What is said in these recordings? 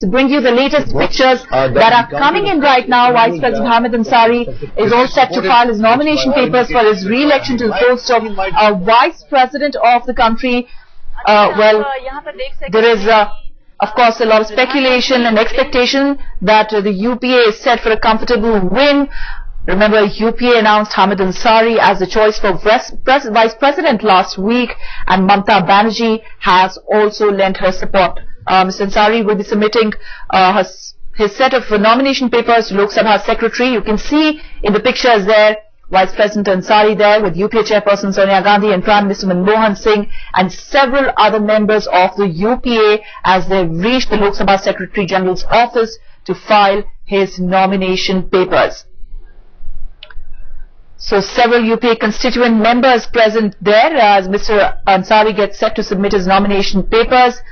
To bring you the latest pictures that are coming in right now. Vice President Hamid Ansari is all set to file his nomination papers for his re-election to the post of Vice President of the country. Well, there is of course a lot of speculation and expectation that the UPA is set for a comfortable win. Remember, UPA announced Hamid Ansari as the choice for Vice President last week, and Mamata Banerjee has also lent her support. Mr. Ansari will be submitting his set of nomination papers to Lok Sabha Secretary. You can see in the pictures there, Vice President Ansari there with UPA Chairperson Sonia Gandhi and Prime Minister Manmohan Singh and several other members of the UPA as they reach the Lok Sabha Secretary General's office to file his nomination papers. So several UPA constituent members present there as Mr. Ansari gets set to submit his nomination papers.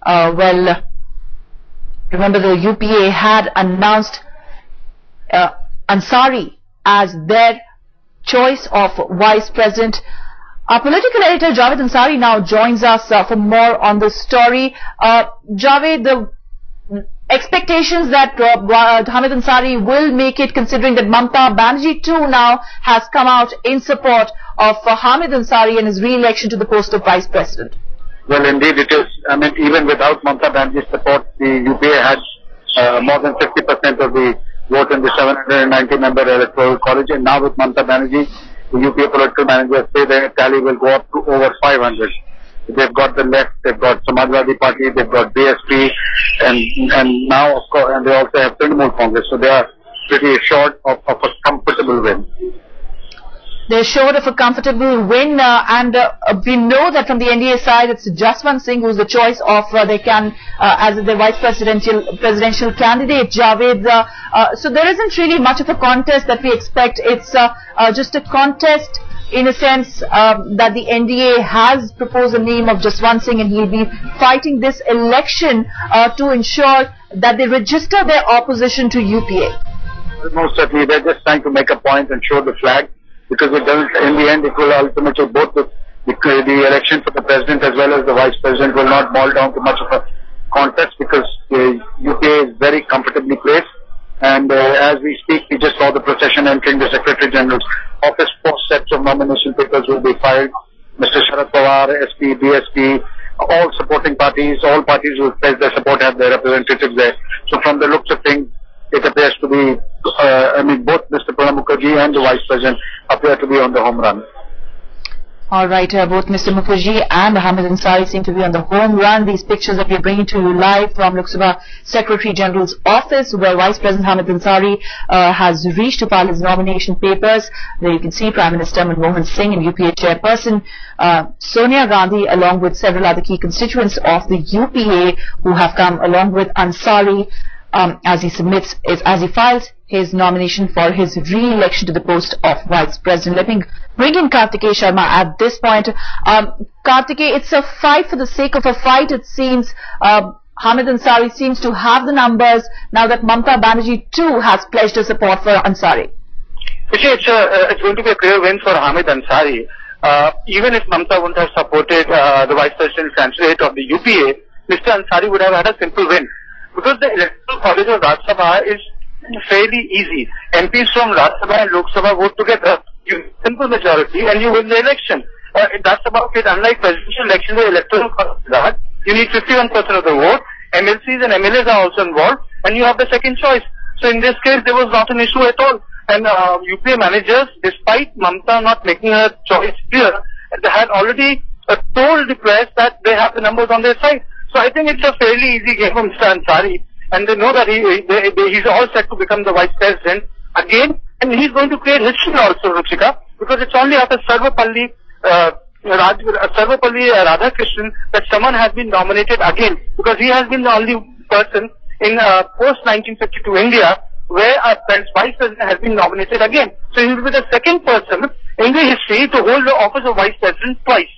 Well, remember the UPA had announced Ansari as their choice of Vice President. Our political editor Javed Ansari now joins us for more on the story. Javed, the expectations that Hamid Ansari will make it, considering that Mamata Banerjee too now has come out in support of Hamid Ansari and his re-election to the post of Vice President. Well, indeed it is. I mean, even without Mamata Banerjee's support, the UPA had more than 50% of the vote in the 790-member electoral college, and now with Mamata Banerjee, the UPA political managers say their tally will go up to over 500. They've got the left, they've got Samajwadi Party, they've got BSP, and now, of course, and they also have Trinamool Congress, so they are pretty short of a comfortable win. They're short of a comfortable win, and we know that from the NDA side, it's Jaswant Singh who's the choice of as the vice presidential candidate, Javed. So there isn't really much of a contest that we expect. It's just a contest in a sense that the NDA has proposed the name of Jaswant Singh, and he'll be fighting this election to ensure that they register their opposition to UPA. Most certainly, they're just trying to make a point and show the flag. Because it doesn't, in the end, it will ultimately both the election for the president as well as the vice president will not boil down to much of a contest, because the UPA is very comfortably placed. And as we speak, we just saw the procession entering the Secretary General's office. 4 sets of nomination papers will be filed. Mr. Sharad Pawar, SP, BSP, all supporting parties, all parties will pledge their support, have their representatives there. So from the looks of things, it appears to be, I mean, both Mr. Pranab Mukherjee and the Vice President appear to be on the home run. All right, both Mr. Mukherjee and Hamid Ansari seem to be on the home run. These pictures that we are bringing to you live from Lok Sabha Secretary General's office, where Vice President Hamid Ansari has reached to file his nomination papers. There you can see Prime Minister Manmohan Singh and UPA Chairperson Sonia Gandhi, along with several other key constituents of the UPA who have come along with Ansari as he files his nomination for his re-election to the post of Vice President. Let me bring in Kartikeya Sharma at this point. Kartikeya, it's a fight for the sake of a fight, it seems. Hamid Ansari seems to have the numbers now that Mamata Banerjee too has pledged her support for Ansari. It's going to be a clear win for Hamid Ansari. Even if Mamata wouldn't have supported the Vice President candidate of the UPA, Mr. Ansari would have had a simple win. Because the electoral college of Rajya Sabha is fairly easy. MPs from Rajya Sabha and Lok Sabha vote together, you simple majority and you win the election. That's about it. Unlike presidential election, the electoral college is hard. You need 51% of the vote. MLCs and MLAs are also involved, and you have the second choice. So in this case, there was not an issue at all. And UPA managers, despite Mamata not making her choice clear, they had already told the press that they have the numbers on their side. So I think it's a fairly easy game for Mr. Ansari, and they know that he's all set to become the Vice President again, and he's going to create history also, Ruchika, because it's only after Sarvapalli Radhakrishnan that someone has been nominated again, because he has been the only person in post-1952 India where a Vice President has been nominated again. So he will be the second person in the history to hold the office of Vice President twice.